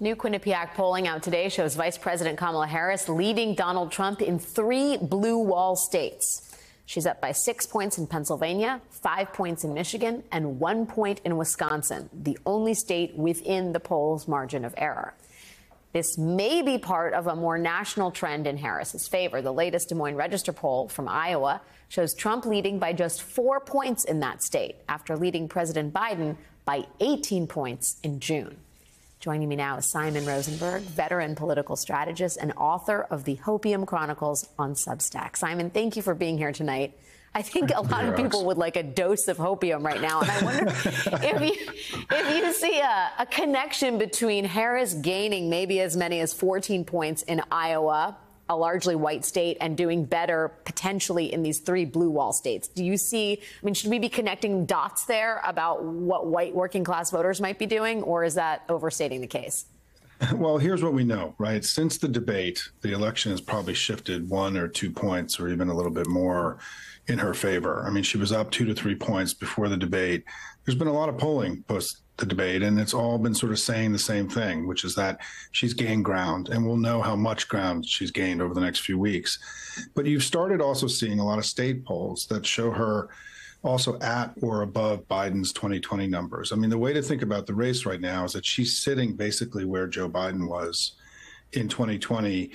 New Quinnipiac polling out today shows Vice President Kamala Harris leading Donald Trump in 3 blue wall states. She's up by 6 points in Pennsylvania, 5 points in Michigan, and 1 point in Wisconsin, the only state within the poll's margin of error. This may be part of a more national trend in Harris's favor. The latest Des Moines Register poll from Iowa shows Trump leading by just 4 points in that state after leading President Biden by 18 points in June. Joining me now is Simon Rosenberg, veteran political strategist and author of the Hopium Chronicles on Substack. Simon, thank you for being here tonight. I think a lot of people would like a dose of hopium right now. And I wonder if you see a connection between Harris gaining maybe as many as 14 points in Iowa, a largely white state, and doing better potentially in these 3 blue wall states. Do you see, I mean, should we be connecting dots there about what white working class voters might be doing, or is that overstating the case? Well, here's what we know, right? Since the debate, the election has probably shifted 1 or 2 points or even a little bit more in her favor. I mean, she was up 2 to 3 points before the debate. There's been a lot of polling post the debate, and it's all been sort of saying the same thing, which is that she's gained ground, and we'll know how much ground she's gained over the next few weeks. But you've started also seeing a lot of state polls that show her also at or above Biden's 2020 numbers. I mean, the way to think about the race right now is that she's sitting basically where Joe Biden was in 2020,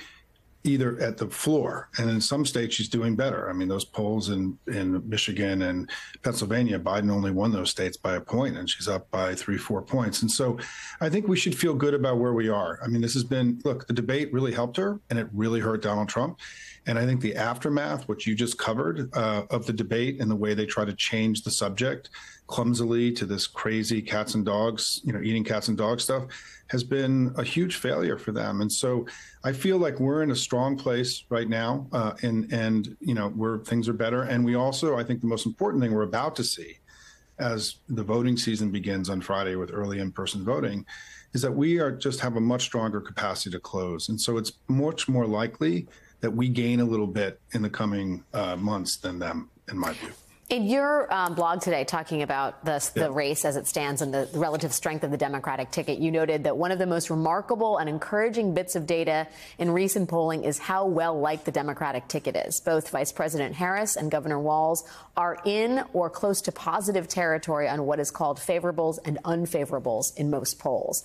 either at the floor, and in some states she's doing better. I mean, those polls in Michigan and Pennsylvania, Biden only won those states by a point, and she's up by 3-4 points. And so I think we should feel good about where we are. I mean, this has been, look, the debate really helped her, and it really hurt Donald Trump. And I think the aftermath, which you just covered, of the debate and the way they try to change the subject clumsily to this crazy cats and dogs, eating cats and dogs stuff, has been a huge failure for them. And so I feel like we're in a strong place right now, and where things are better. And we also, I think the most important thing we're about to see as the voting season begins on Friday with early in-person voting is that we just have a much stronger capacity to close. And so it's much more likely that we gain a little bit in the coming months than them, in my view. In your blog today, talking about the race as it stands and the relative strength of the Democratic ticket, you noted that one of the most remarkable and encouraging bits of data in recent polling is how well liked the Democratic ticket is. Both Vice President Harris and Governor Walz are in or close to positive territory on what is called favorables and unfavorables in most polls.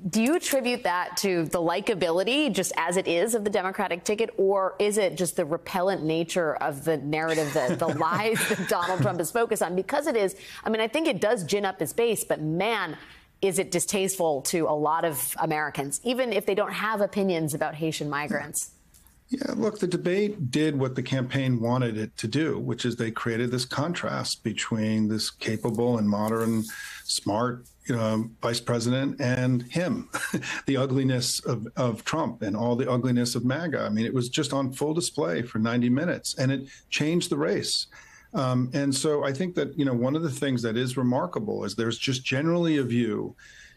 Do you attribute that to the likability, just as it is, of the Democratic ticket, or is it just the repellent nature of the narrative, the lies that Donald Trump is focused on? Because it is, I mean, I think it does gin up his base, but man, is it distasteful to a lot of Americans, even if they don't have opinions about Haitian migrants? Yeah, look, the debate did what the campaign wanted it to do, which is they created this contrast between this capable and modern, smart vice president and him, the ugliness of Trump and all the ugliness of MAGA. I mean, it was just on full display for 90 minutes, and it changed the race. And so I think that, one of the things that is remarkable is there's just generally a view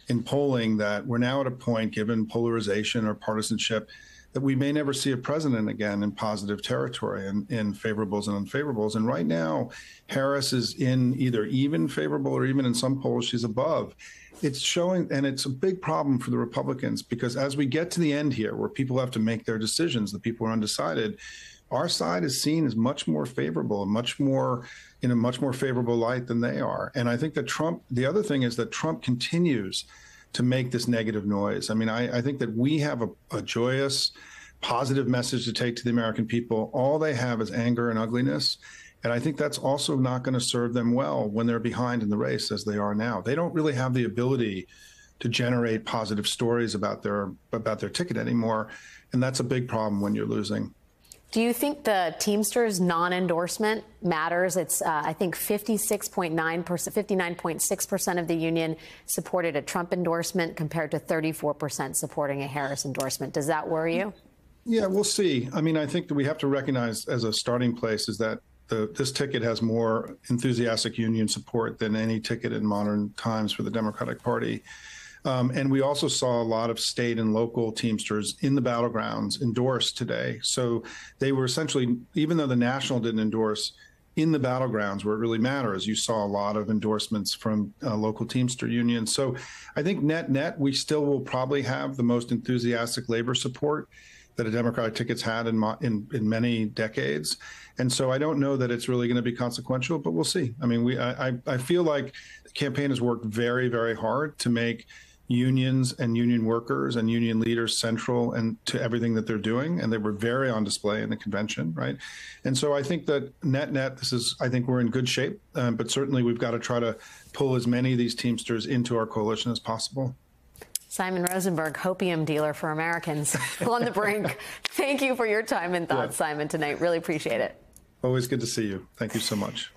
in polling that we're now at a point, given polarization or partisanship, that we may never see a president again in positive territory in favorables and unfavorables. And right now, Harris is in either even favorable or even in some polls, she's above. It's showing, and it's a big problem for the Republicans, because as we get to the end here, where people have to make their decisions, the people are undecided, our side is seen as much more favorable and much more in a much more favorable light than they are. And I think that the other thing is that Trump continues to make this negative noise. I mean, I think that we have a joyous, positive message to take to the American people. All they have is anger and ugliness. And I think that's also not going to serve them well when they're behind in the race as they are now. They don't really have the ability to generate positive stories about their ticket anymore. And that's a big problem when you're losing. Do you think the Teamsters non-endorsement matters? It's, I think, 59.6% of the union supported a Trump endorsement compared to 34% supporting a Harris endorsement. Does that worry you? Yeah, we'll see. I mean, I think that we have to recognize as a starting place is that this ticket has more enthusiastic union support than any ticket in modern times for the Democratic Party. And we also saw a lot of state and local Teamsters in the battlegrounds endorse today. So they were essentially, even though the national didn't endorse, in the battlegrounds where it really matters. You saw a lot of endorsements from local Teamster unions. So I think net, we still will probably have the most enthusiastic labor support that a Democratic ticket's had in many decades. And so I don't know that it's really going to be consequential, but we'll see. I mean, I feel like the campaign has worked very, very hard to make unions and union workers and union leaders central and to everything that they're doing. And they were very on display in the convention, right? And so I think that net, I think we're in good shape, but certainly we've got to try to pull as many of these Teamsters into our coalition as possible. Simon Rosenberg, opium dealer for Americans, on the brink. Thank you for your time and thoughts, Simon, tonight. Really appreciate it. Always good to see you. Thank you so much.